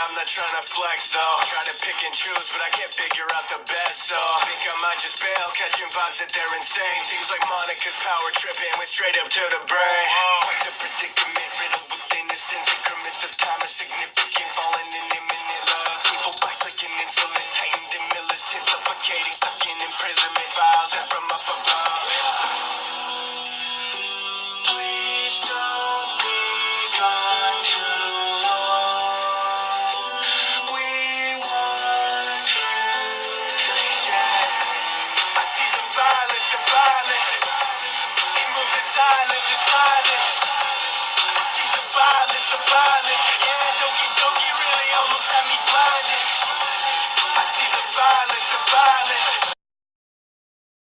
I'm not trying to flex though. Try to pick and choose, but I can't figure out the best. So think I might just bail, catching vibes that they're insane. Seems like Monica's power tripping went straight up to the brain. Quite the predicament, riddled with innocence. Increments of time are significant, falling in imminent love. Evil bites like an insulin, tightened and militant, suffocating, stuck in imprisonment files and from up above. Please don't be gone too long. We want you to stay. I see the violence, it moves in silence,